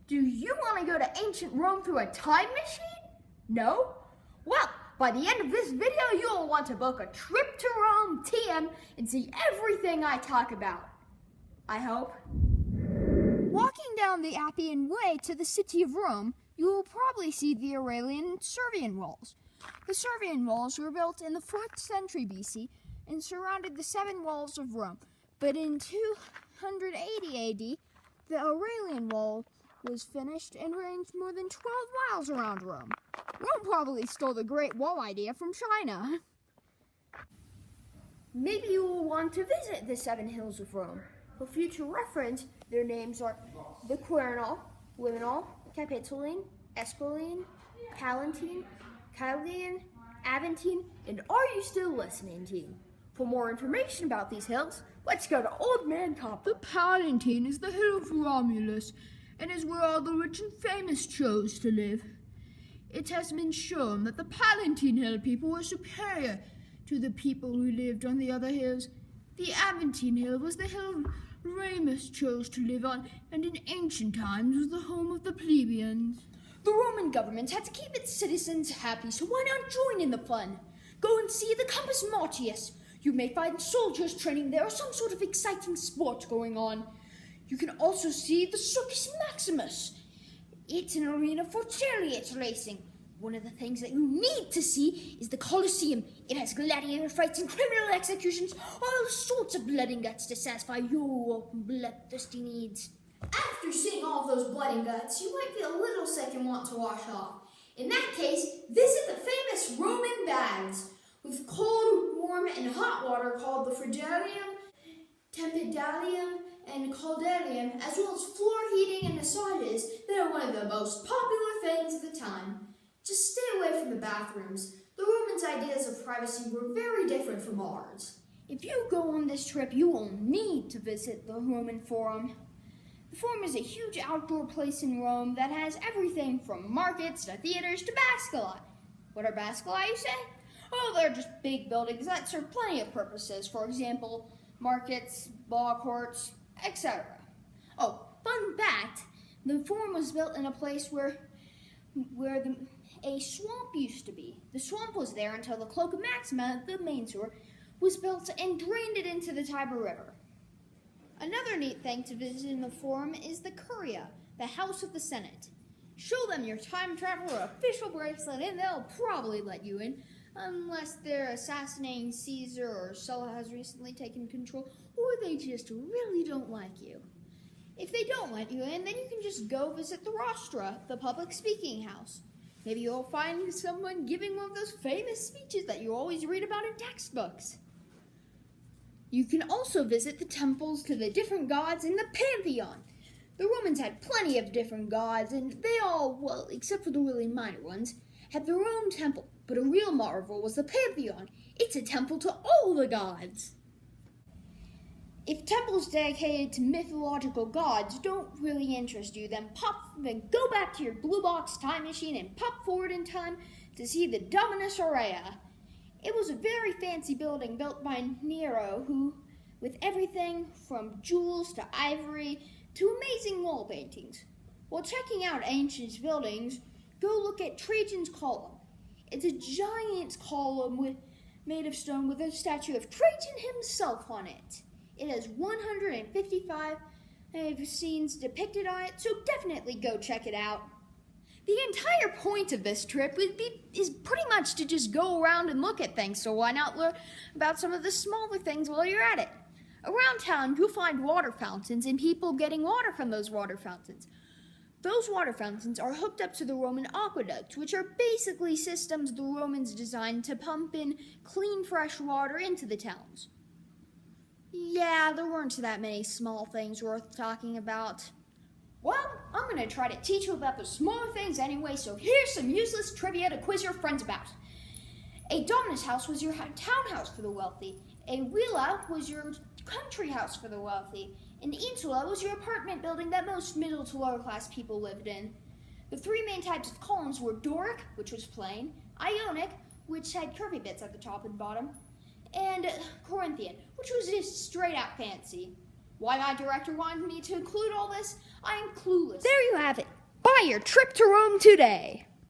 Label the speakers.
Speaker 1: Do you want to go to ancient Rome through a time machine? No? Well, by the end of this video, you'll want to book a trip to Rome TM and see everything I talk about. I hope. Walking down the Appian Way to the city of Rome, you will probably see the Aurelian and Servian walls. The Servian walls were built in the 4th century BC and surrounded the 7 walls of Rome. But in 280 AD, the Aurelian wall was finished and ranged more than 12 miles around Rome. Rome probably stole the Great Wall idea from China. Maybe you will want to visit the 7 hills of Rome. For future reference, their names are the Quirinal, Liminal, Capitoline, Esquiline, Palatine, Caelian, Aventine, and are you still listening, team? For more information about these hills, let's go to Old Man Copper.
Speaker 2: The Palatine is the hill of Romulus, and is where all the rich and famous chose to live. It has been shown that the Palatine Hill people were superior to the people who lived on the other hills. The Aventine Hill was the hill Remus chose to live on, and in ancient times was the home of the plebeians.
Speaker 1: The Roman government had to keep its citizens happy, so why not join in the fun? Go and see the Campus Martius. You may find soldiers training there or some sort of exciting sport going on. You can also see the Circus Maximus. It's an arena for chariot racing. One of the things that you need to see is the Colosseum. It has gladiator fights and criminal executions, all sorts of blood and guts to satisfy your bloodthirsty needs. After seeing all of those blood and guts, you might feel a little sick and want to wash off. In that case, visit the famous Roman baths with cold, warm, and hot water called the Frigidarium, Tempedalium, and Caldarium, as well as floor heating and massages that are one of the most popular things of the time. Just stay away from the bathrooms. The Romans' ideas of privacy were very different from ours. If you go on this trip, you will need to visit the Roman Forum. The Forum is a huge outdoor place in Rome that has everything from markets to theaters to basculi. What are basculi, you say? Oh, they're just big buildings that serve plenty of purposes. For example, markets, law courts, etc. Oh, fun fact, the Forum was built in a place where a swamp used to be. The swamp was there until the Cloaca Maxima, the main sewer, was built and drained it into the Tiber River. Another neat thing to visit in the Forum is the Curia, the House of the Senate. Show them your time travel or official bracelet and they'll probably let you in, unless they're assassinating Caesar or Sulla has recently taken control, or they just really don't like you. If they don't let you in, then you can just go visit the Rostra, the public speaking house. Maybe you'll find someone giving one of those famous speeches that you always read about in textbooks. You can also visit the temples to the different gods in the Pantheon. The Romans had plenty of different gods, and they all, well, except for the really minor ones, had their own temple. But a real marvel was the Pantheon. It's a temple to all the gods. If temples dedicated to mythological gods don't really interest you, then go back to your blue box time machine and pop forward in time to see the Dominus Aurea. It was a very fancy building built by Nero, who, with everything from jewels to ivory to amazing wall paintings. While checking out ancient buildings, go look at Trajan's Column. It's a giant column made of stone with a statue of Trajan himself on it. It has 155 scenes depicted on it, so definitely go check it out. The entire point of this trip is pretty much to just go around and look at things, so why not learn about some of the smaller things while you're at it? Around town, you'll find water fountains and people getting water from those water fountains. Those water fountains are hooked up to the Roman aqueducts, which are basically systems the Romans designed to pump in clean, fresh water into the towns. Yeah, there weren't that many small things worth talking about. Well, I'm going to try to teach you about the smaller things anyway, so here's some useless trivia to quiz your friends about. A dominus house was your townhouse for the wealthy. A villa was your country house for the wealthy. An insula was your apartment building that most middle to lower class people lived in. The 3 main types of columns were Doric, which was plain, Ionic, which had curvy bits at the top and bottom, and Corinthian, which was just straight out fancy. Why my director wanted me to include all this, I am clueless.
Speaker 3: There you have it. Buy your trip to Rome today.